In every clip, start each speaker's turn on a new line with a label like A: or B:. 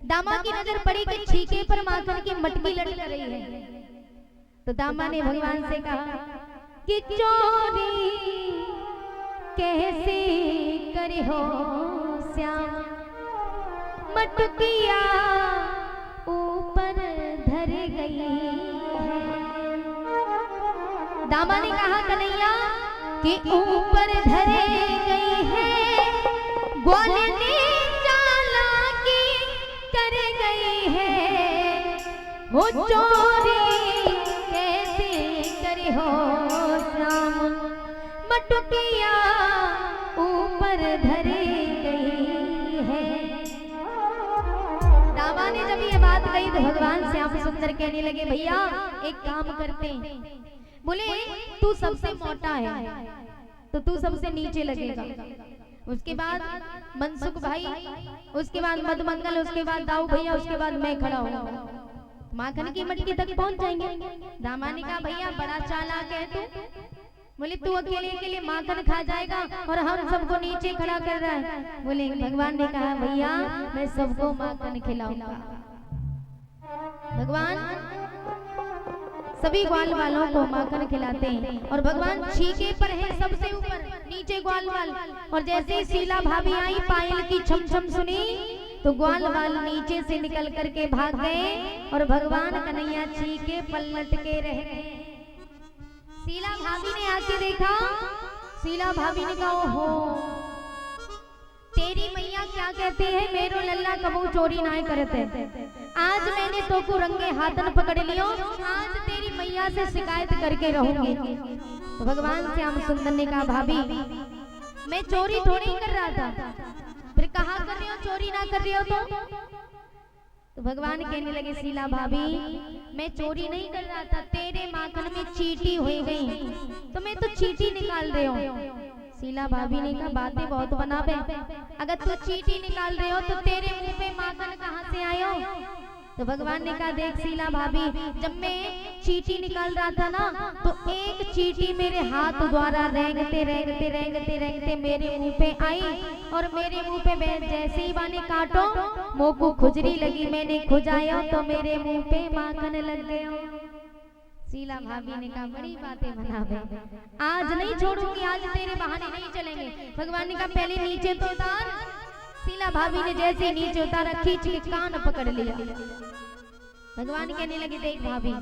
A: दामा की नजर पड़ी कि छीके पर माखन की मटकी लटक रही है। तो दामा ने भगवान से कहा कि चोरी कैसे करे हो श्याम, मटकिया ऊपर धर गई है। दामा ने कहा कन्हैया कि ऊपर धरे गई है, ग्वाल ने चालाकी कर गई है। वो चोरी कैसे करे हो श्याम, मटकिया ऊपर धरे गई है। दामा ने जब ये बात कही तो भगवान श्याम सुंदर कहने लगे भैया एक काम करते हैं। बोले तू सबसे मोटा है तो तू सबसे नीचे लगेगा, उसके बाद मनसुख भाई, उसके बाद मधुमंगल, उसके बाद दाऊ भैया, उसके बाद मैं खड़ा हूँ, माखन की मटकी तक पहुंच जाएंगे। दामा ने कहा भैया बड़ा चालाक है तू। बोले तू अकेले के लिए माखन खा जाएगा और हम सबको नीचे खड़ा कर रहा है। बोले भगवान ने कहा भैया मैं सबको माखन खिलाऊंगा। भगवान सभी ग्वाल वालों को माखन खिलाते हैं और भगवान छीके पर है सबसे ऊपर, नीचे ग्वाल वाल। और जैसे ही शीला भाभी आई, पायल की छम छम सुनी तो ग्वाल वाल नीचे से निकल करके भाग गए और भगवान कन्हैया छीके पलट के रह गए। शीला भाभी ने आके देखा, शीला भाभी ने कहा ओहो तेरी मैया क्या कहते हैं, मेरो लल्ला कबू चोरी ना करते। आज मैंने तो को रंगे हाथन पकड़ लियो, आज तेरी मैया से शिकायत करके रहूंगी। तो भगवान श्याम सुंदर ने कहा भाभी मैं चोरी थोड़ी कर रहा था, फिर कहा कर रही हो चोरी ना कर रही हो तो भगवान कहने लगे शीला भाभी मैं चोरी नहीं कर रहा था, तेरे माखन में चींटी हो गई तो मैं तो चींटी निकाल रही हूँ। शीला भाभी ने कहा बातें बहुत बनावे, अगर तू चींटी निकाल रहे हो तो तेरे मुंह पे माखन कहाँ से आयो। तो भगवान ने कहा देख शीला भाभी जब मैं चींटी निकाल रहा था ना तो एक चींटी मेरे हाथ द्वारा रेंगते रेंगते रेंगते रेंगते मेरे मुंह पे आई और मेरे मुंह पे जैसे ही मैंने काटो मुंह को खुजरी लगी, मैंने खुजाया तो मेरे मुंह पे माखन लग गया। शीला भाभी ने कहा बड़ी बातें बनावे, आज नहीं छोड़ूंगी, आज तेरे बहाने नहीं चलेंगे। भगवान ने कहा पहले नीचे तो उतार। शीला भाभी ने जैसे नीचे उतारा खींच के कान पकड़ लिया। भगवान कहने लगे देख भाभी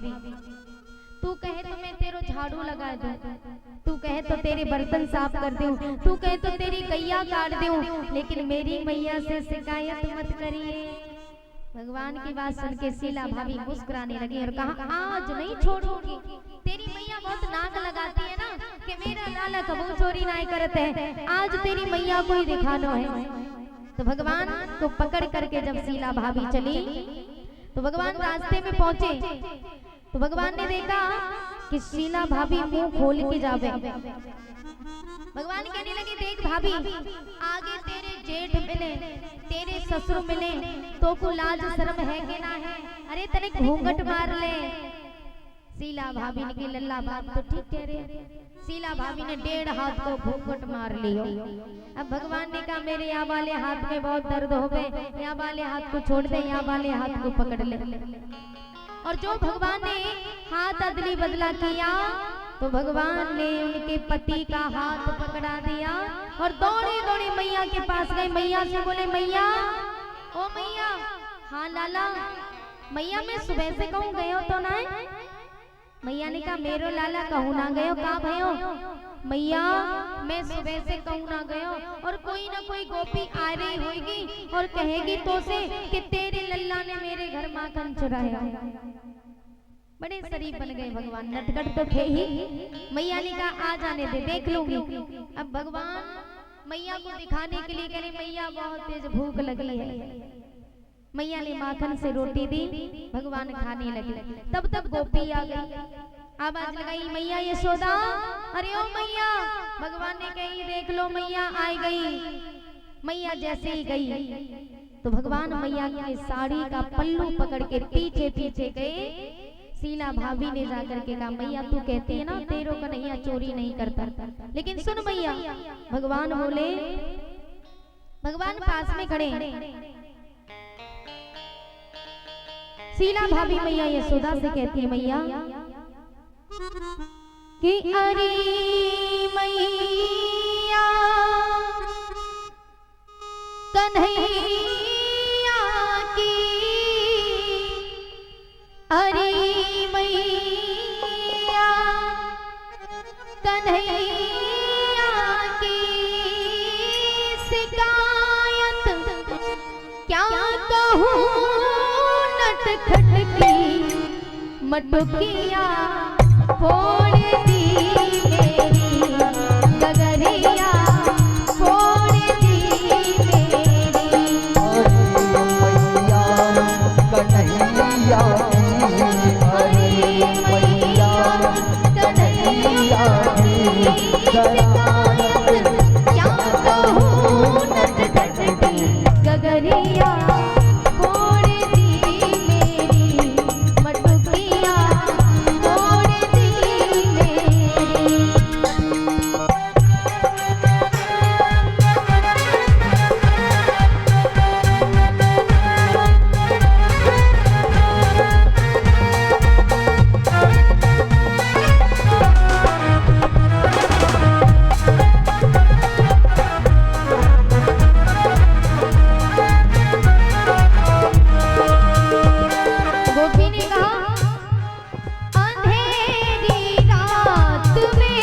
A: तू कहे तो मैं तेरो झाड़ू लगा दूं, तू कहे तो तेरे बर्तन साफ कर दूं, तू कहे तो तेरी गैया काट दूं, लेकिन मेरी मैया से शिकायत मत करिए। भगवान की बात सुन के शीला भाभी मुस्कुराने लगी और कहा आज नहीं छोड़ूंगी, तेरी मैया बहुत नाक लगाती है ना कि मेरा लाला कबू चोरी नहीं करते हैं, आज तेरी मैया को ही दिखाना है। तो भगवान को पकड़ करके जब शीला भाभी चली तो भगवान रास्ते में पहुंचे तो भगवान ने देखा कि शीला भाभी मुंह खोल के जावे। भगवान कहने लगे देख भाभी आगे तेरे जेठ मिले, तेरे ससुर मिले तो को लाज शर्म है कि ना है, अरे तने घूंघट मार ले। शीला भाभी ने की लल्ला बात तो ठीक कह रहे। शीला भाभी ने 1.5 हाथ को घूंघट मार लियो। अब भगवान ने कहा मेरे यहाँ वाले हाथ में बहुत दर्द हो गए, यहाँ वाले हाथ को छोड़ दे, यहाँ वाले हाथ को पकड़ ले। और जो भगवान ने हाथ अदली बदला किया तो भगवान ने उनके पति का हाथ पकड़ा दिया और दौड़े दौड़े मैया के पास गए। मैया से बोले मैया ओ मैया। हाँ लाला। मैया मैं सुबह से कहूँ गए हो तो ना। मैया ने कहा मेरो लाला कहूँ ना गयो, कहाँ भयो। मैया मैं सुबह से कहूँ ना गयो और कोई ना कोई गोपी आ रही होगी और कहेगी तो से कि तेरे लल्ला ने मेरे घर माखन चुराया। बड़े शरीफ बन गए भगवान, नटखट तो थे ही। मैया ने कहा आ जाने दे, देख लूंगी। अब भगवान मैया को दिखाने के लिए कह मैया बहुत तेज भूख लगी है। मैया ने माखन से रोटी दी, भगवान खाने लगे। तब तब गोपी आ गई, आवाज लगाई मैया यशोदा। अरे ओ मैया। भगवान ने कही देख लो मैया आ गई। मैया जैसे ही गई तो भगवान मैया की साड़ी का पल्लू पकड़ के पीछे पीछे गए। शीला भाभी ने जाकर के कहा मैया तू कहती है ना तेरो कन्हैया चोरी नहीं करता, लेकिन सुन मैया। भगवान बोले, भगवान पास में खड़े शीला भाभी मैया यशोदा से कहती है मैया कि अरे मैया कन्हैया की, अरे मैया कन्हैया की शिकायत क्या कहूँ नटखट की मटुकिया फोड़ दी मेरी गगरिया फोड़ दी मेरी।
B: मैया कन्हैया
A: अरे मैया कन्हैया की शिकायत क्या कहूँ नटखट की गगरिया फोड़ दी मेरी मटुकिया फोड़ दी मेरी। गोपी ने कहा अंधेरी रात में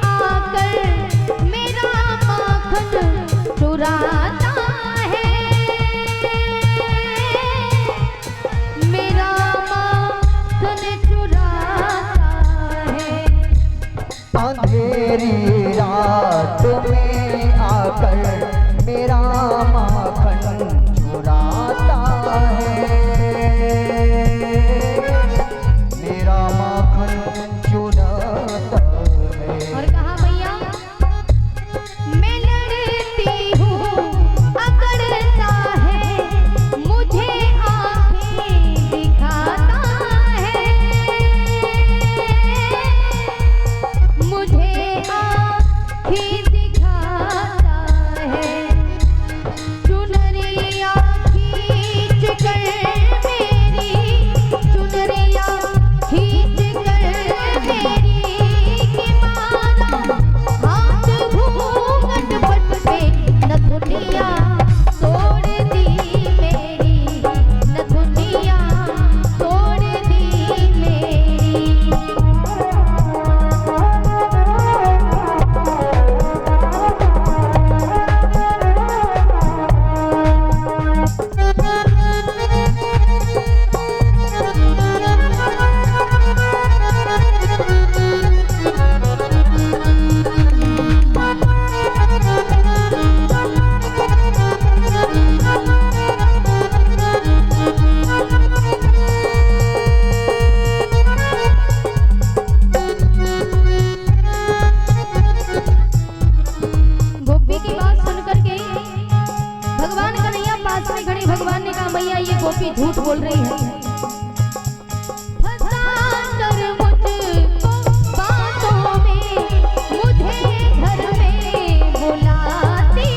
A: आकर मेरा माखन चुराता है, मेरा माखन चुराता है।
B: अंधेरी रात में आकर मेरा माखन चुराता है, मेरा माखन चुराता है।
A: और कहा मैया मैं लड़ती हूँ अकड़ता है मुझे आंखें दिखाता है, मुझे आंखें दिखाता है। चुनरिया खींच कर मेरी, चुनरिया खींच कर मेरी कि मारा हाथ घूंघट पट पे नथुनिया तोड़ दी मेरी, नथुनिया तोड़ दी मेरी। गोपी की बात सुनकर के भगवान कन्हैया पास में खड़े, भगवान ने कहा मैया ये गोपी झूठ बोल रही है। फंसा कर मुझको बातों में मुझे घर में बुलाती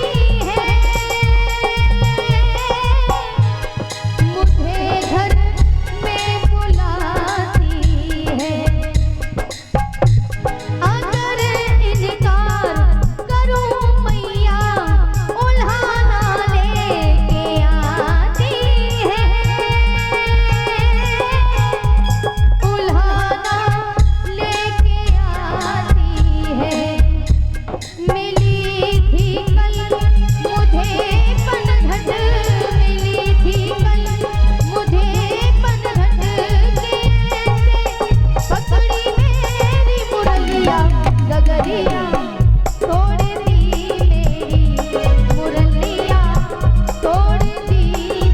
A: है, मुझे घर में बुलाती है। अगर इनकार करूं मैया उल्हाना लेके आती है, उल्हाना लेके आती है। मिली थी कल मुझे पनघट, मिली थी कल मुझे पनघट के ऐसे पकड़ी मेरी मुरलिया गगरिया तोड़ दी मेरी, मुरलिया तोड़ दी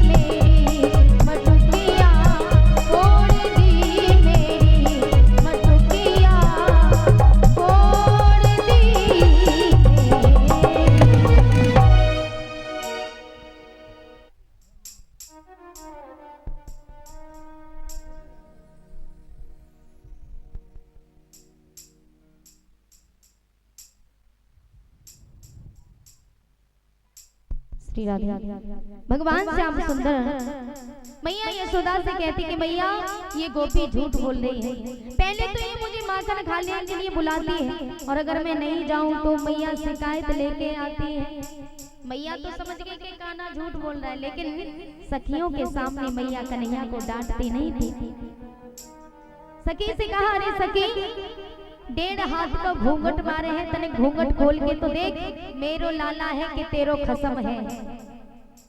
A: मेरी मटुकिया तोड़ दी मेरी मटुकिया तोड़ दी मेरी। श्री राधे। भगवान श्याम सुंदर मैया यशोदा से कहती कि मैया ये गोपी झूठ बोल रही है। पहले तो ये मुझे माखन खाने के लिए बुलाती है और अगर मैं नहीं जाऊं तो मैया शिकायत लेके आती है। मैया तो समझ गई कि कान्हा झूठ बोल रहा है, लेकिन सखियों के सामने मैया कन्हैया को डांटती नहीं थी। सखी से कहा, अरे सखी 1.5 हाथ का घूंघट मारे हैं, तने घूंघट खोल के तो देख, मेरो लाला है कि तेरो खसम है।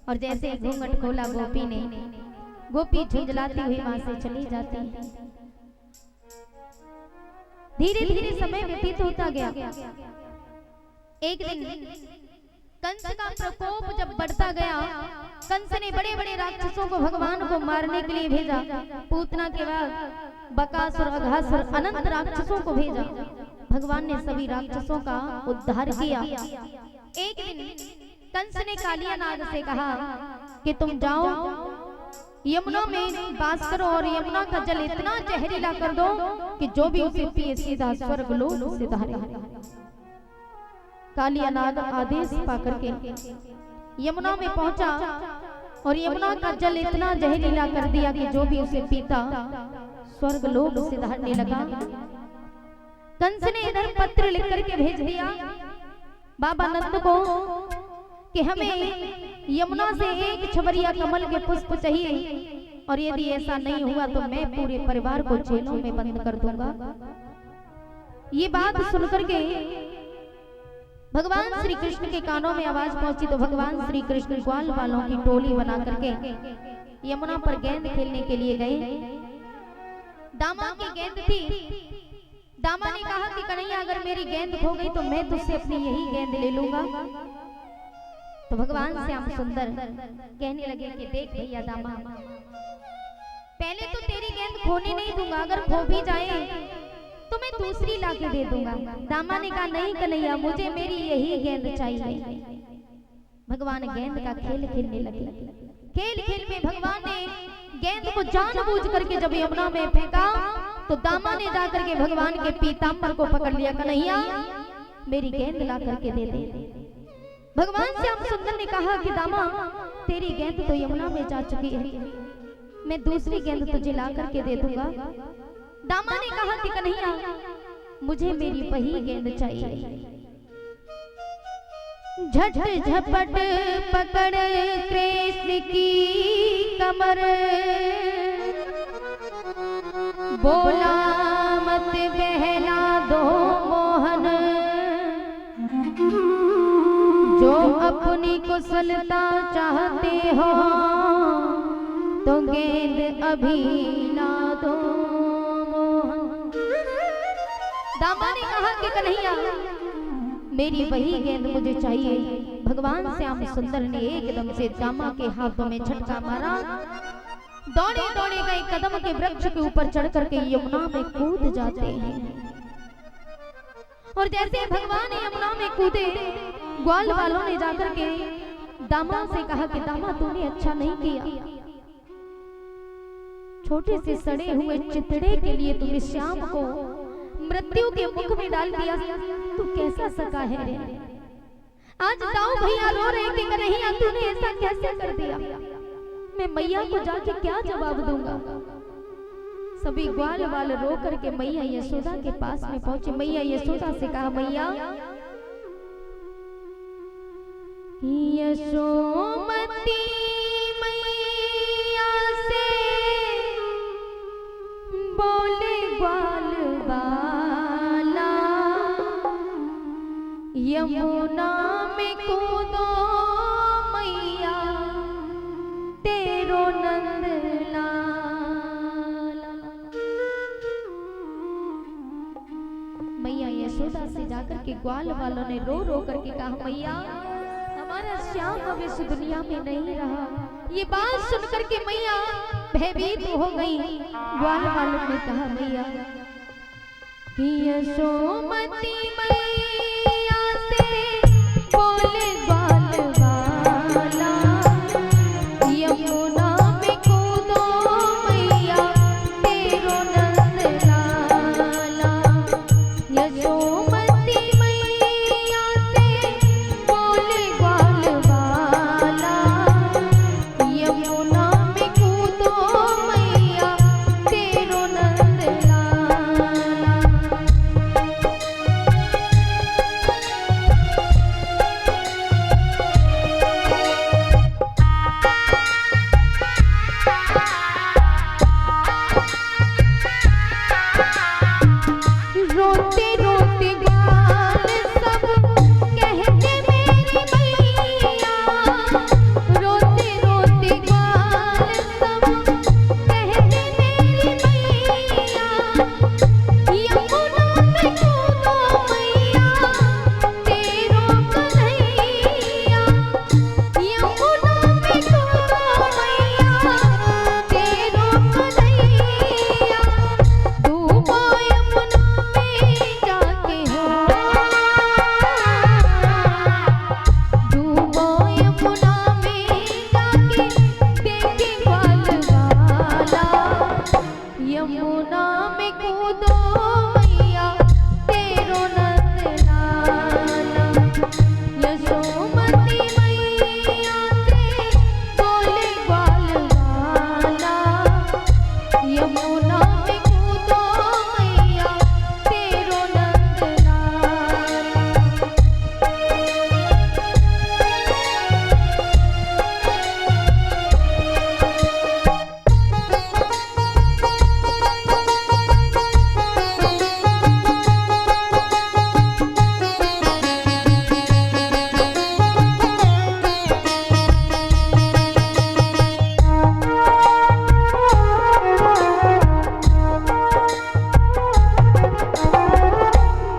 A: और जैसे घूंघट खोला गोपी ने, गोपी झुंझलाती हुई वहां से चली जाती है। धीरे धीरे समय व्यतीत होता गया। एक दिन कंस का प्रकोप जब बढ़ता गया, कंस ने बड़े बड़े राक्षसों को भगवान को मारने के लिए भेजा। पूतना के बाद बकासुर, अघासुर, अनंत राक्षसों को भेजा। भगवान ने सभी राक्षसों का उद्धार किया। एक दिन कंस ने कालिया नाग से कहा कि तुम जाओ यमुना में वास करो और यमुना का जल इतना जहरीला कर दो कि जो भी उसे पिए सीधा स्वर्ग लोक से धारे। कालिया नाग आदेश पाकर के यमुना में पहुंचा और यमुना का जल इतना जहरीला कर दिया कि जो भी उसे पीता स्वर्ग लोक से धारने लगा। कंस ने इधर पत्र लिख करके भेज दिया बाबा नंद को कि हमें यमुना से एक छबरिया कमल के पुष्प चाहिए और यदि ऐसा नहीं हुआ तो मैं पूरे परिवार को जेलों में बंद कर दूंगा। ये बात सुनकर के भगवान श्री कृष्ण के कानों में आवाज पहुंची तो भगवान श्री कृष्ण ग्वाल वालों की टोली बना करके यमुना पर गेंद खेलने के लिए गए। दामा की गेंद थी। दामा ने कहा कि कन्हैया अगर मेरी गेंद खो गई तो मैं तुझसे अपनी यही गेंद ले लूंगा। तो भगवान श्याम सुंदर कहने लगे कि देख भैया दामा, पहले तो तेरी गेंद खोने नहीं दूंगा, अगर खो भी जाए तो मैं दूसरी लाके दे दूंगा। दामा ने कहा नहीं कन्हैया, मुझे मेरी यही गेंद चाहिए। भगवान गेंद का खेल खेलने लगे। खेल खेल में भगवान ने गेंद को जानबूझ करके जब यमुना में फेंका तो दामा ने जाकर के भगवान के पीतांबर को पकड़ लिया। कन्हैया मेरी गेंद ला करके दे दे। भगवान श्याम सुंदर ने कहा कि दामा तेरी गेंद तो यमुना में जा चुकी है, मैं दूसरी गेंद तुझे ला करके दे दूंगा। दामा ने कहा कि कन्हैया मुझे मेरी वही गेंद चाहिए। झट झपट पकड़ कृष्ण की कमर, बोला मत बहला दो मोहन, जो अपनी कुशलता चाहते हो तो गेंद अभी ला दो मोहन। दामा ने कहा कि कन्हैया मेरी वही गेंद मुझे चाहिए। भगवान श्याम सुंदर ने एकदम से दामा के हाथों में झटका मारा। दौड़े दौड़े गए कदम के वृक्ष के ऊपर चढ़ करके यमुना में कूद जाते हैं। और जैसे भगवान यमुना में कूदे, ग्वाल वालों ने जाकर के दामा से कहा कि दामा तूने अच्छा नहीं किया, छोटे से सड़े हुए चितड़े के लिए तूने श्याम को मृत्यु के मुख में डाल दिया। तू कैसा सका है रे? आज दाऊ भैया रो रहे कि कन्हैया तूने ऐसा कैसे कर दिया। मैं मैया को जाके क्या जवाब दूंगा। सभी ग्वाल वाले रो करके मैया यशोदा के पास में पहुंचे। मैया यशोदा से कहा मैया यशोमती मैया से बोले ग्वाल वाला, यमुना में कूदो मैया तेरो नंद लाला। मैया यशोदा से जाकर के ग्वाल वालों ने रो रो करके कहा मैया हमारा श्याम अब इस दुनिया में नहीं रहा। ये बात सुनकर के मैया भयभीत हो गई। ग्वाल वालों ने कहा मैया कि यशोमती मैया से बोले ग्वाल वाला, यमुना में कूदो मैया तेरो नंद लाला। यशोमती मैया से बोले ग्वाल वाला, कूदो मैया तेरो नंद लाला यशोमती मैया ते बोले ग्वाल वाला यमुना में कूदो मैया तेरो नंद लाला।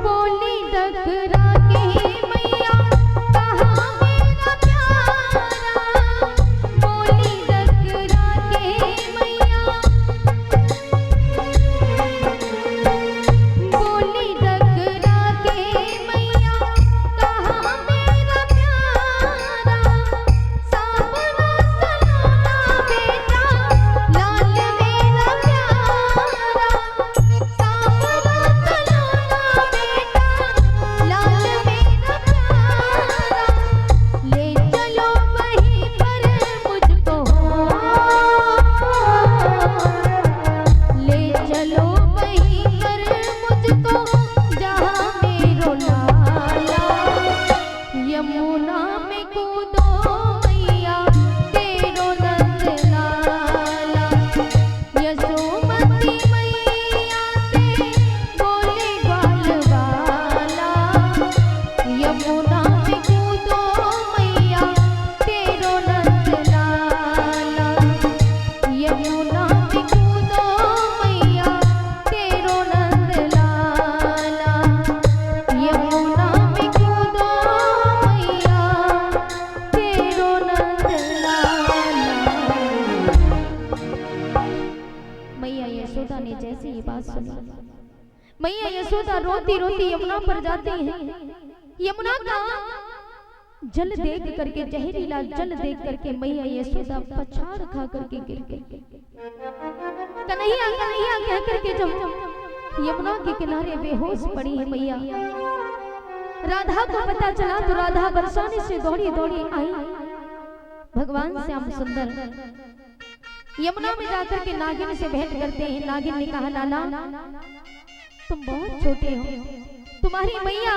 A: बोली डगरा के मैया कहाँ मेरा प्यारा बोली डगरा के मैया बोली डगरा के मैया कहाँ मेरा प्यारा सावरा सलोना बेटा लाल मेरा प्यारा सावरा सलोना बेटा लाल मेरा प्यारा ले चलो वहीं पर मुझको ले चलो वहीं पर मुझको जहाँ मेरो लाला यमुना में कूदो मैया तेरो नंद लाला यशोमती मैया ते बोले ग्वाल वाला यमुना में कूदो मैया तेरो नंद लाला यमुना में कूदो मैया तेरो नंद लाला यमुना में कूदो मैया तेरो नंद लाला। मैया यशोदा ने जैसे ये बात सुनी मैया यशोदा रोती रोती यमुना पर जाती है। यमुना का जल देख करके जहरीला जल देख करके मैया यशोदा पछाड़ खा करके गिर गई। कन्हैया कन्हैया कह करके जब यमुना के किनारे बेहोश पड़ी है मैया राधा को पता चला तो राधा बरसाने से दौड़ी दौड़ी आई। भगवान श्याम सुंदर यमुना में जाकर के नागिन से भेंट करते हैं। नागिन ने कहा लाला तुम बहुत छोटे हो तुम्हारी मैया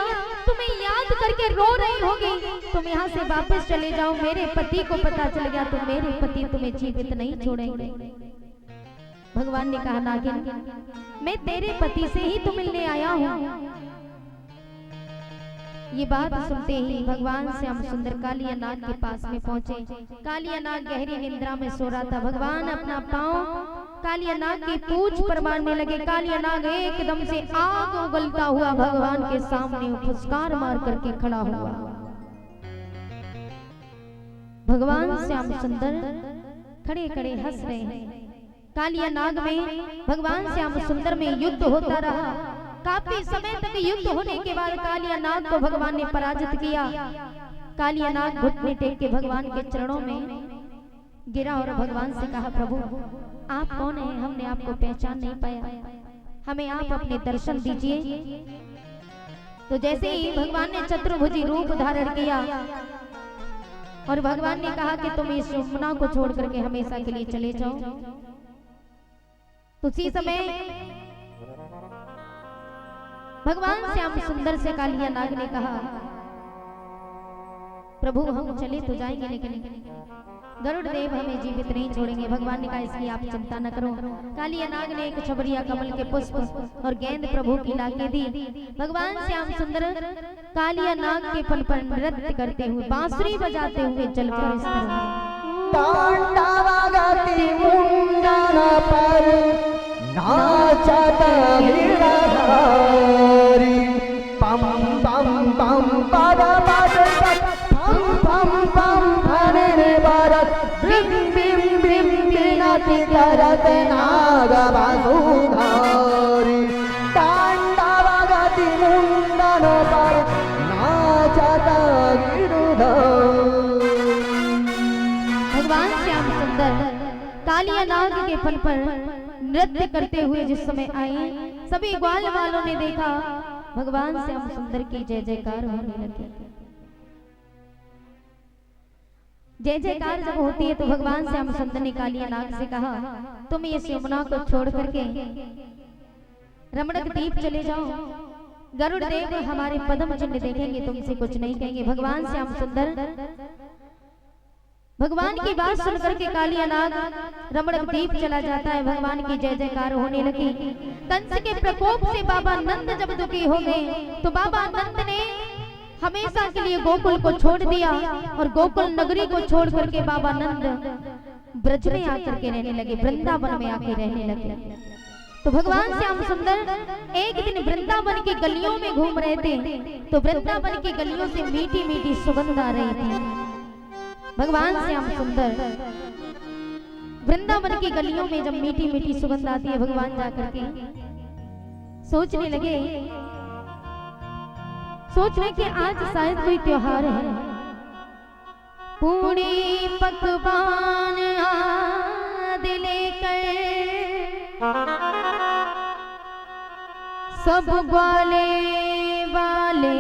A: तुम्हें याद करके रो रही होगी तुम यहाँ से वापस चले जाओ मेरे पति को पता चल गया तो मेरे पति तुम्हें जीवित नहीं छोड़ेंगे। भगवान ने कहा नागिन मैं तेरे पति से ही तो मिलने आया हूँ। ये बात सुनते ही भगवान श्याम सुंदर कालिया नाग के पास में पहुंचे। कालिया नाग गहरी निद्रा में सो रहा था। भगवान अपना पांव कालिया नाग की पूंछ पर मारने लगे। कालिया नाग एकदम से आग उगलता हुआ भगवान के सामने फुसकार मार करके खड़ा हुआ। भगवान श्याम सुंदर खड़े खड़े हंस रहे हैं। कालिया नाग में भगवान श्याम सुंदर में युद्ध होता रहा। काफी समय तक युद्ध होने के बाद कालिया नाग को भगवान ने पराजित किया। कालिया नाग घुटने टेक के भगवान के चरणों में गिरा और भगवान से कहा प्रभु आप कौन हैं? हमने आपको पहचान नहीं पाया, हमें आप अपने दर्शन दीजिए। तो जैसे ही भगवान ने चतुर्भुजी रूप धारण किया और भगवान ने कहा कि तुम इस यमुना को छोड़ करके हमेशा के लिए चले जाओ। तो उसी समय भगवान श्याम सुंदर से कालिया नाग ने कहा प्रभु हम चले तो जाएंगे लेकिन गरुड़ देव हमें जीवित नहीं छोड़ेंगे। भगवान ने कहा इसलिए आप चिंता न करो। कालिया नाग ने एक छबरिया कमल के पुष्प और गेंद प्रभु की लाके दी। भगवान श्याम सुंदर कालिया नाग के फल पर नृत्य करते हुए बांसुरी बजाते हुए जल पर
B: तांडवगति मुंडन पर नाचत गिरधारी पम पम पम पद पद पम पम पम फणिनि भरत बिम बिम बिम बिनति करत नाग वसुधारी तांडवगति मुंडन पर नाचत गिरधारी।
A: भगवान श्याम सुंदर कालिया नाग के फल पर नृत्य करते हुए जिस समय आए सभी ग्वाल वालों ने देखा भगवान श्याम सुंदर की जय जयकार होने लगी। जय जयकार जब होती है तो भगवान श्याम सुंदर ने कालिया नाग से कहा, तुम इस यमुना को छोड़ करके रमणक द्वीप चले जाओ, गरुड़ देव हमारे पदम चिन्ह देखेंगे, तुमसे कुछ नहीं कहेंगे। भगवान श्याम सुंदर भगवान की बात सुनकर के कालिया नाग रमणक द्वीप चला जाता है। भगवान की जय जयकार होने लगी। कंस के प्रकोप से बाबा नंद जब दुखी हो गए तो बाबा नंद ने हमेशा के लिए गोकुल को छोड़ दिया और गोकुल नगरी को छोड़ करके बाबा नंद ब्रज में आकर के रहने लगे, वृंदावन में आके रहने लगे। तो भगवान श्याम सुंदर एक दिन वृंदावन की गलियों में घूम रहे थे तो वृंदावन की गलियों से मीठी मीठी सुगंध आ रही थी। भगवान श्याम सुंदर वृंदावन की गलियों में जब मीठी मीठी सुगंध आती है, भगवान जाकर के सोचने लगे, सोच रहे कि आज शायद कोई त्योहार है। पूरी पकवान आदि लेकर सब ग्वाले वाले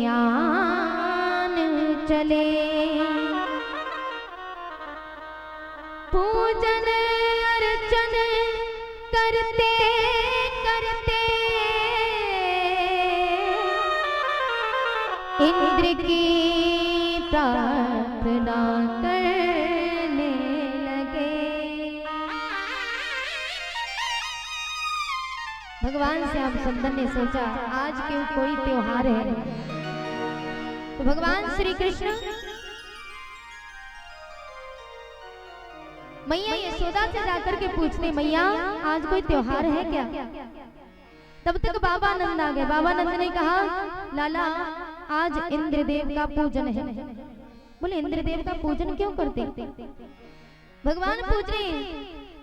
A: आन चले, पूजन अर्चन करते करते इंद्र की प्रार्थना करने लगे। भगवान श्याम सुंदर ने सोचा आज क्यों कोई त्योहार है। तो भगवान श्री कृष्ण मैया यशोदा से जाकर के पूछते, मैया आज कोई त्योहार है क्या? तब तक बाबा नंद आ गए। बाबा नंद ने कहा, लाला आज इंद्रदेव का पूजन है। बोले इंद्रदेव का पूजन क्यों करते? भगवान पूछ रहे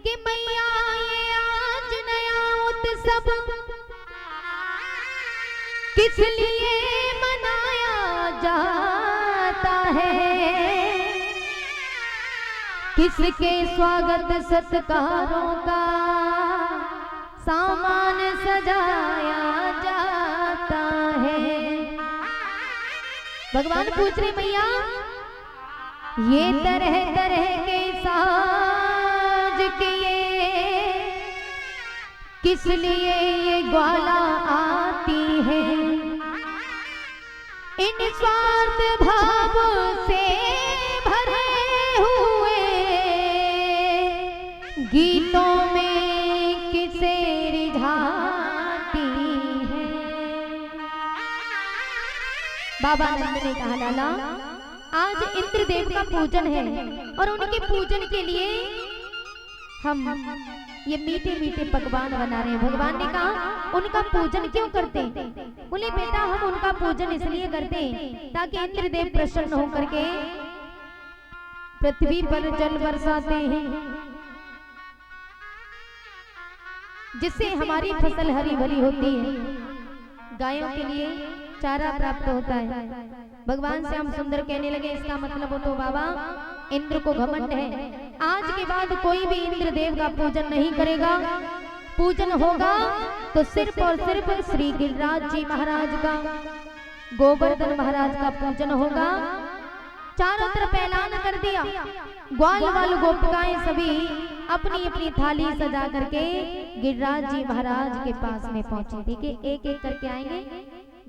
A: कि मैया ये आज नया उत्सव किस लिए मनाया जाता है, किसके स्वागत सत्कारों का सामान सजाया जाता है। भगवान पूछ रहे मैया ये तरह तरह के साज किए किस लिए ये ग्वाला आती है, इन स्वार्थ भाव से भरे हुए गीतों में किसे रिझाती है। बाबा नंद ने कहा, लाला आज इंद्रदेव का पूजन है और उनके पूजन के लिए हम ये मीठे मीठे पकवान बना रहे हैं। भगवान ने कहा उनका पूजन क्यों करते? बोले बेटा हम उनका पूजन इसलिए करते ताकि इंद्रदेव प्रसन्न होकर के पृथ्वी पर जल बरसाते हैं, जिससे हमारी फसल हरी भरी होती है, गायों के लिए चारा प्राप्त होता है। भगवान श्याम सुंदर कहने लगे इसका मतलब हो तो बाबा इंद्र को घमंड है, आज के बाद कोई भी इंद्र देव का पूजन नहीं करेगा। पूजन होगा तो सिर्फ और सिर्फ श्री गिरिराज जी महाराज का, गोवर्धन महाराज का पूजन होगा। चारों तरफ ऐलान कर दिया। ग्वाल वाल गोपिकाएं सभी अपनी अपनी थाली सजा करके गिरिराज जी महाराज के पास में पहुंची। देखिए एक एक करके आएंगे,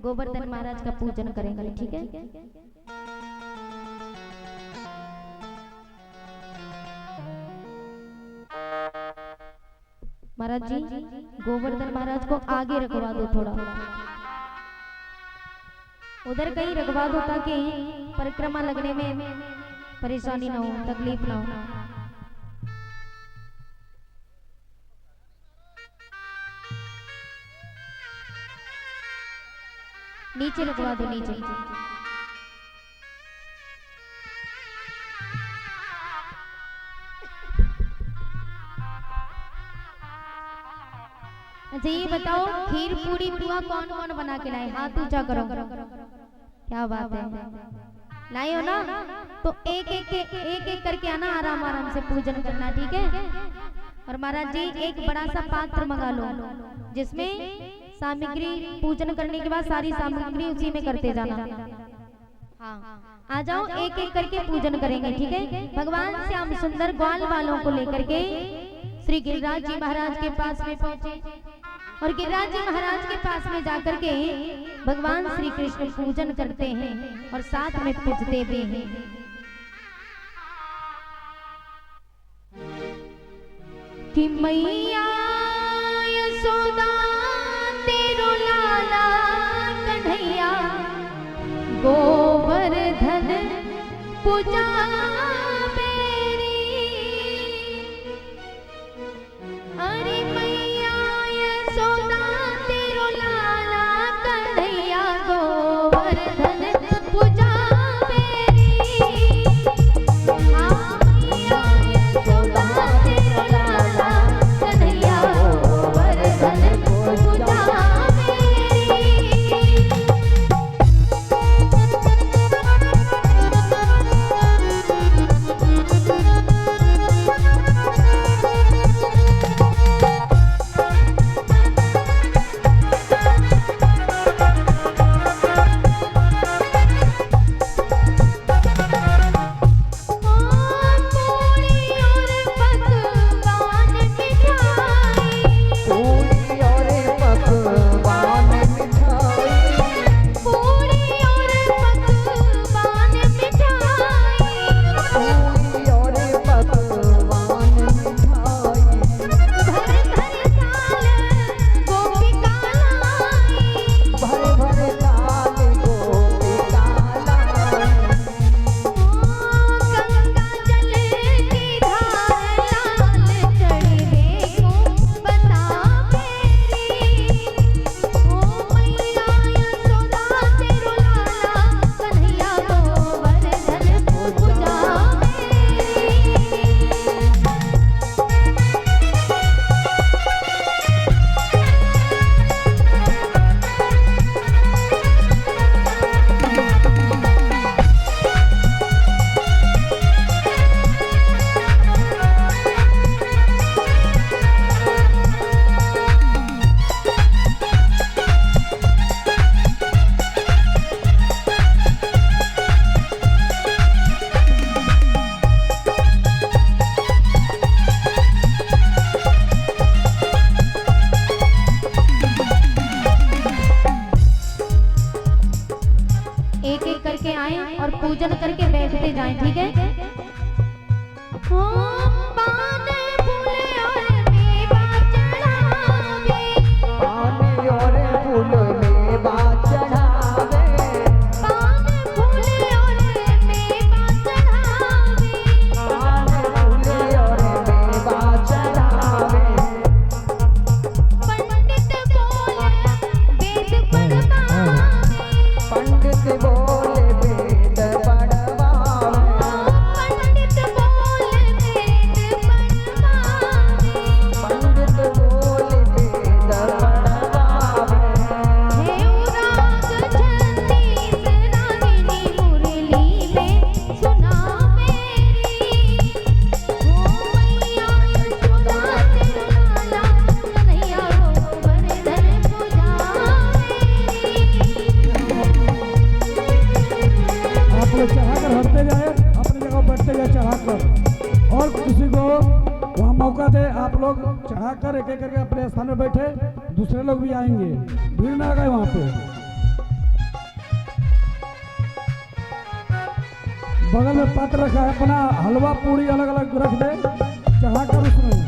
A: गोवर्धन महाराज का पूजन करेंगे, ठीक है। महाराज जी गोवर्धन महाराज को आगे रखवा दो, थोड़ा उधर कहीं रखवा दो ताकि परिक्रमा लगने में परेशानी ना हो, तकलीफ ना हो। नीचे रखवा दो, नीचे। अच्छा ये बताओ खीर पूरी पुआ कौन कौन बना के लाए? हाथ ऊंचा करो। क्या बात है, लाए हो ना? तो एक एक करके आना, आराम आराम से पूजन करना, ठीक है। और महाराज जी एक बड़ा सा पात्र मंगा लो जिसमें सामग्री पूजन करने के बाद सारी सामग्री उसी में करते जाना। हाँ आ जाओ, एक एक करके पूजन करेंगे, ठीक है। भगवान श्याम सुंदर ग्वाल वालों को लेकर के श्री गिरिराज जी महाराज के पास में पहुंचे और गिरिराज जी महाराज के पास में जाकर के भगवान श्री कृष्ण पूजन करते हैं और साथ में पूजते भी हैं। कि मैया यशोदा तेरो लाला कन्हैया गोवर्धन पूजा मेरी। अरे मैया यशोदा तेरो लाला कन्हैया गोवर्धन पूजा मेरी। हाँ मैया यशोदा तेरो लाला कन्हैया गोवर्धन पूजा और पूजन करके बैठते जाएं, ठीक है। और किसी को वहाँ मौका दे, आप लोग चढ़ाकर एक एक करके अपने स्थान में बैठे, दूसरे लोग भी आएंगे, भीड़ ना गए वहाँ पे। बगल में पात्र रखा है, अपना हलवा पूरी अलग अलग रख दे, चढ़ाकर उसमें